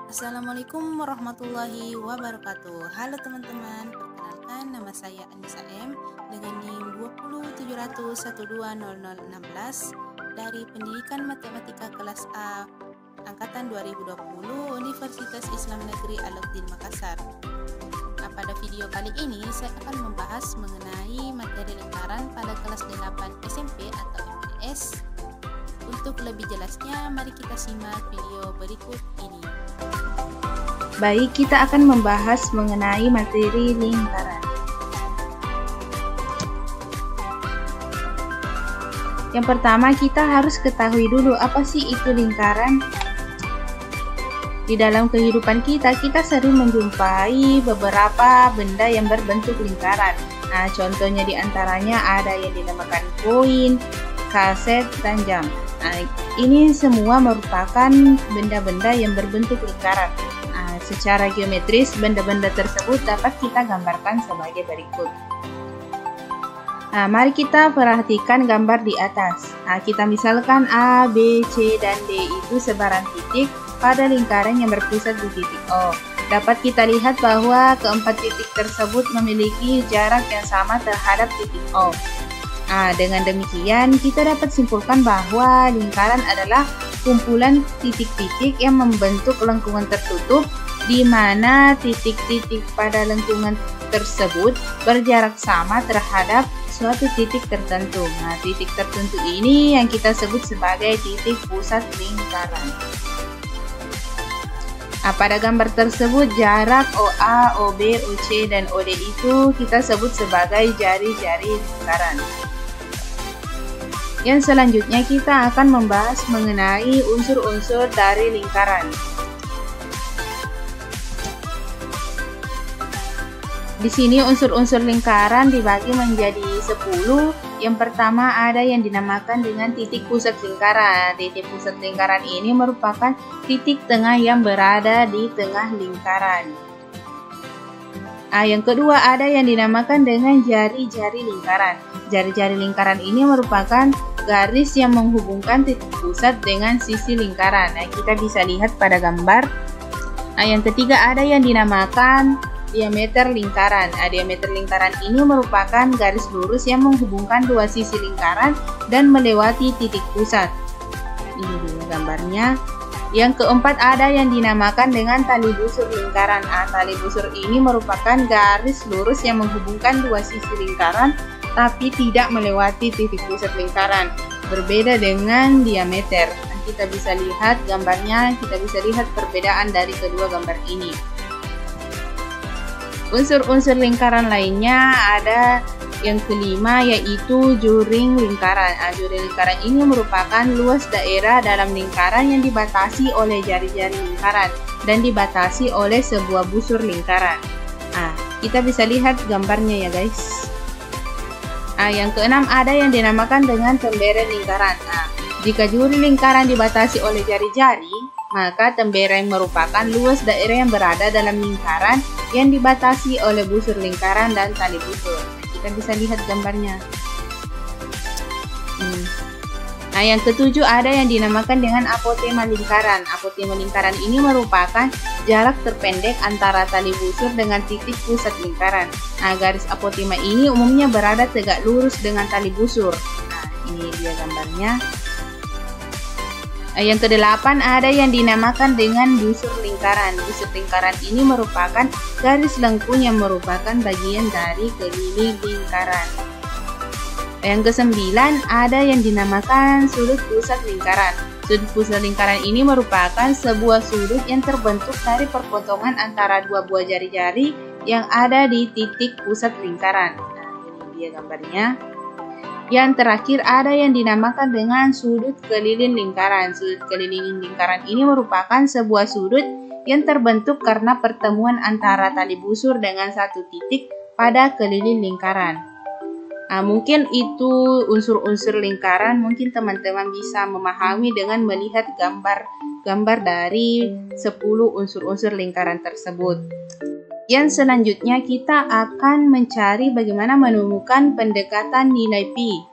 Assalamualaikum warahmatullahi wabarakatuh. Halo teman-teman, perkenalkan nama saya Anissa M dengan NIM 20701210016 dari Pendidikan Matematika kelas A angkatan 2020 Universitas Islam Negeri Alauddin Makassar. Nah, pada video kali ini saya akan membahas mengenai materi lingkaran pada kelas 8 SMP atau MTS. Untuk lebih jelasnya, mari kita simak video berikut ini. Baik, kita akan membahas mengenai materi lingkaran. Yang pertama, kita harus ketahui dulu apa sih itu lingkaran. Di dalam kehidupan kita sering menjumpai beberapa benda yang berbentuk lingkaran. Nah, contohnya diantaranya ada yang dinamakan koin, kaset, dan jam. Nah, ini semua merupakan benda-benda yang berbentuk lingkaran. Nah, secara geometris, benda-benda tersebut dapat kita gambarkan sebagai berikut. Nah, mari kita perhatikan gambar di atas. Nah, kita misalkan A, B, C, dan D itu sebaran titik pada lingkaran yang berpusat di titik O. Dapat kita lihat bahwa keempat titik tersebut memiliki jarak yang sama terhadap titik O. Nah, dengan demikian kita dapat simpulkan bahwa lingkaran adalah kumpulan titik-titik yang membentuk lengkungan tertutup di mana titik-titik pada lengkungan tersebut berjarak sama terhadap suatu titik tertentu. Nah, titik tertentu ini yang kita sebut sebagai titik pusat lingkaran. Nah, pada gambar tersebut jarak OA, OB, OC, dan OD itu kita sebut sebagai jari-jari lingkaran. Yang selanjutnya kita akan membahas mengenai unsur-unsur dari lingkaran. Di sini unsur-unsur lingkaran dibagi menjadi 10. Yang pertama ada yang dinamakan dengan titik pusat lingkaran. Titik pusat lingkaran ini merupakan titik tengah yang berada di tengah lingkaran. Yang kedua ada yang dinamakan dengan jari-jari lingkaran. Jari-jari lingkaran ini merupakan garis yang menghubungkan titik pusat dengan sisi lingkaran. Nah, kita bisa lihat pada gambar. Yang ketiga ada yang dinamakan diameter lingkaran. Diameter lingkaran ini merupakan garis lurus yang menghubungkan dua sisi lingkaran dan melewati titik pusat. Ini dulu gambarnya. Yang keempat ada yang dinamakan dengan tali busur lingkaran. Tali busur ini merupakan garis lurus yang menghubungkan dua sisi lingkaran tapi tidak melewati titik pusat lingkaran. Berbeda dengan diameter. Nah, kita bisa lihat gambarnya, kita bisa lihat perbedaan dari kedua gambar ini. Unsur-unsur lingkaran lainnya ada yang kelima yaitu juring lingkaran. Juring lingkaran ini merupakan luas daerah dalam lingkaran yang dibatasi oleh jari-jari lingkaran dan dibatasi oleh sebuah busur lingkaran. Kita bisa lihat gambarnya ya guys. Yang keenam ada yang dinamakan dengan temberen lingkaran. Jika juring lingkaran dibatasi oleh jari-jari, maka temberen merupakan luas daerah yang berada dalam lingkaran yang dibatasi oleh busur lingkaran dan tali busur. Kita bisa lihat gambarnya. Yang ketujuh ada yang dinamakan dengan apotema lingkaran. Apotema lingkaran ini merupakan jarak terpendek antara tali busur dengan titik pusat lingkaran. Garis apotema ini umumnya berada tegak lurus dengan tali busur. Ini dia gambarnya. Yang kedelapan ada yang dinamakan dengan busur lingkaran. Busur lingkaran ini merupakan garis lengkung yang merupakan bagian dari keliling lingkaran. Yang kesembilan ada yang dinamakan sudut pusat lingkaran. Sudut pusat lingkaran ini merupakan sebuah sudut yang terbentuk dari perpotongan antara dua buah jari-jari yang ada di titik pusat lingkaran. Ini dia gambarnya. Yang terakhir ada yang dinamakan dengan sudut keliling lingkaran. Sudut keliling lingkaran ini merupakan sebuah sudut yang terbentuk karena pertemuan antara tali busur dengan satu titik pada keliling lingkaran. Mungkin itu unsur-unsur lingkaran, mungkin teman-teman bisa memahami dengan melihat gambar dari 10 unsur-unsur lingkaran tersebut. Yang selanjutnya kita akan mencari bagaimana menemukan pendekatan nilai pi.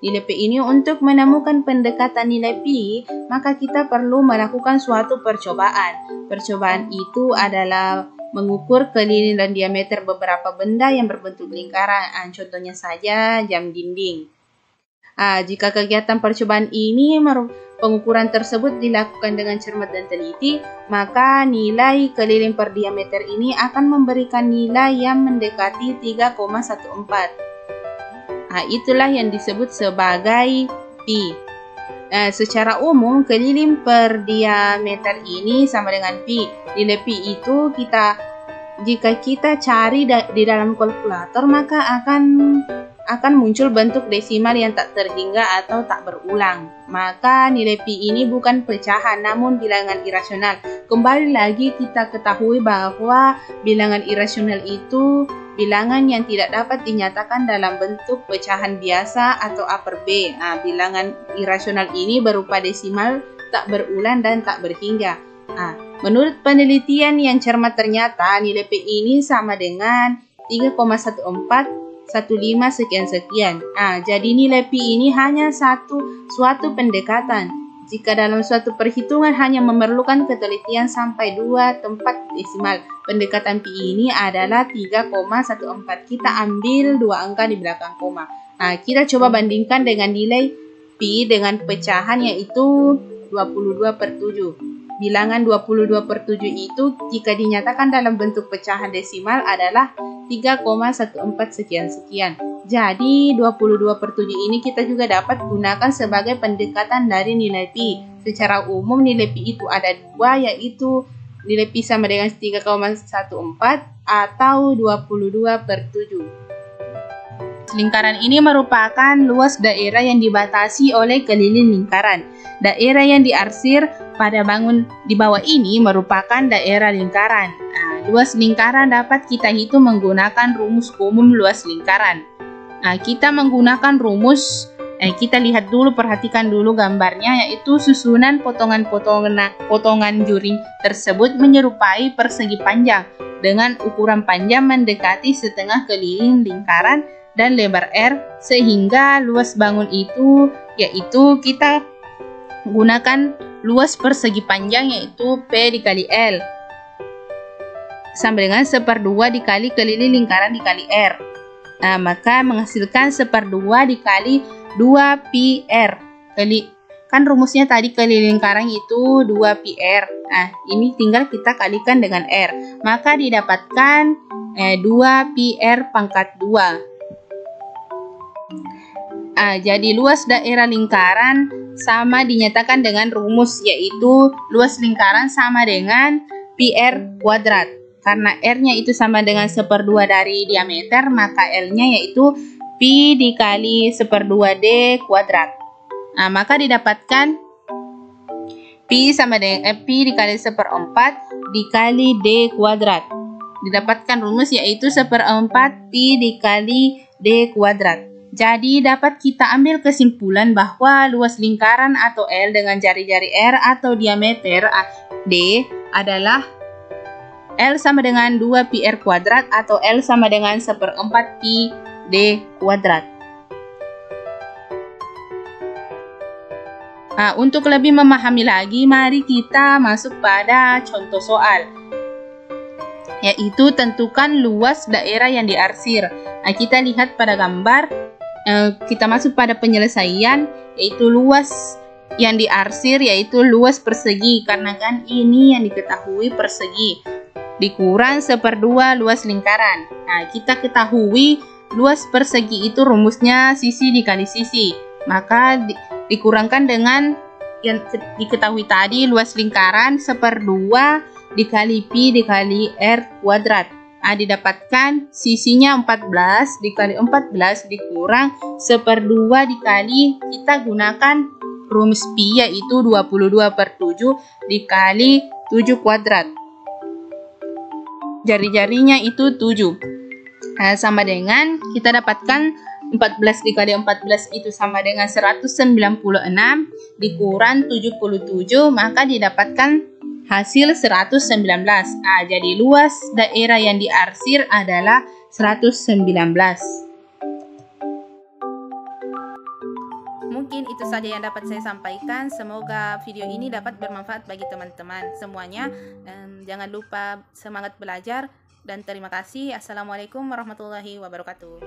Nilai pi ini, untuk menemukan pendekatan nilai pi, maka kita perlu melakukan suatu percobaan. Percobaan itu adalah mengukur keliling dan diameter beberapa benda yang berbentuk lingkaran. Contohnya saja jam dinding. Jika kegiatan percobaan ini pengukuran tersebut dilakukan dengan cermat dan teliti, maka nilai keliling per diameter ini akan memberikan nilai yang mendekati 3,14. Itulah yang disebut sebagai pi. Secara umum keliling per diameter ini sama dengan pi. Nilai pi itu jika kita cari di dalam kalkulator, maka akan muncul bentuk desimal yang tak terhingga atau tak berulang. Maka nilai pi ini bukan pecahan namun bilangan irasional. Kembali lagi kita ketahui bahwa bilangan irasional itu bilangan yang tidak dapat dinyatakan dalam bentuk pecahan biasa atau A per B. Bilangan irasional ini berupa desimal, tak berulang dan tak berhingga. Menurut penelitian yang cermat, ternyata nilai P ini sama dengan 3,1415 sekian-sekian. Jadi nilai Pi ini hanya suatu pendekatan. Jika dalam suatu perhitungan hanya memerlukan ketelitian sampai 2 tempat desimal, pendekatan Pi ini adalah 3,14. Kita ambil 2 angka di belakang koma. Kita coba bandingkan dengan nilai Pi dengan pecahan, yaitu 22/7. Bilangan 22/7 itu jika dinyatakan dalam bentuk pecahan desimal adalah 3,14 sekian-sekian. Jadi 22/7 ini kita juga dapat gunakan sebagai pendekatan dari nilai pi. Secara umum nilai pi itu ada 2, yaitu nilai pi sama dengan 3,14 atau 22/7. Lingkaran ini merupakan luas daerah yang dibatasi oleh keliling lingkaran. Daerah yang diarsir pada bangun di bawah ini merupakan daerah lingkaran. Luas lingkaran dapat kita hitung menggunakan rumus umum luas lingkaran. Kita menggunakan rumus, kita lihat dulu, perhatikan dulu gambarnya, yaitu susunan potongan juring tersebut menyerupai persegi panjang dengan ukuran panjang mendekati setengah keliling lingkaran dan lebar R, sehingga luas bangun itu yaitu kita gunakan luas persegi panjang, yaitu P dikali L sama dengan 1/2 dikali keliling lingkaran dikali R. Maka menghasilkan 1/2 dikali 2 pi R. Kan rumusnya tadi keliling lingkaran itu 2 pi R. Ini tinggal kita kalikan dengan R. Maka didapatkan 2 pi R pangkat 2. Jadi luas daerah lingkaran sama dinyatakan dengan rumus, yaitu luas lingkaran sama dengan pi R kuadrat. Karena R-nya itu sama dengan 1/2 dari diameter, maka L-nya yaitu pi dikali 1/2 D kuadrat. Maka didapatkan pi sama dengan pi dikali 1/4 dikali D kuadrat. Didapatkan rumus yaitu 1/4 pi dikali D kuadrat. Jadi dapat kita ambil kesimpulan bahwa luas lingkaran atau L dengan jari-jari R atau diameter D adalah L sama dengan 2 pi R kuadrat atau L sama dengan 1/4 pi D kuadrat. Untuk lebih memahami lagi, mari kita masuk pada contoh soal, yaitu tentukan luas daerah yang diarsir. Kita lihat pada gambar, kita masuk pada penyelesaian, yaitu luas yang diarsir yaitu luas persegi, karena kan ini yang diketahui persegi, dikurang 1/2 luas lingkaran. Kita ketahui luas persegi itu rumusnya sisi dikali sisi, maka dikurangkan dengan yang diketahui tadi, luas lingkaran 1/2 dikali pi dikali R kuadrat. Didapatkan sisinya 14 dikali 14 dikurang 1/2 dikali, kita gunakan rumus pi yaitu 22/7 dikali 7 kuadrat. Jari-jarinya itu 7. Sama dengan kita dapatkan 14 dikali 14 itu sama dengan 196, dikurang 77, maka didapatkan hasil 119. Nah, jadi luas daerah yang diarsir adalah 119. Mungkin itu saja yang dapat saya sampaikan. Semoga video ini dapat bermanfaat bagi teman-teman semuanya. Jangan lupa semangat belajar dan terima kasih. Assalamualaikum warahmatullahi wabarakatuh.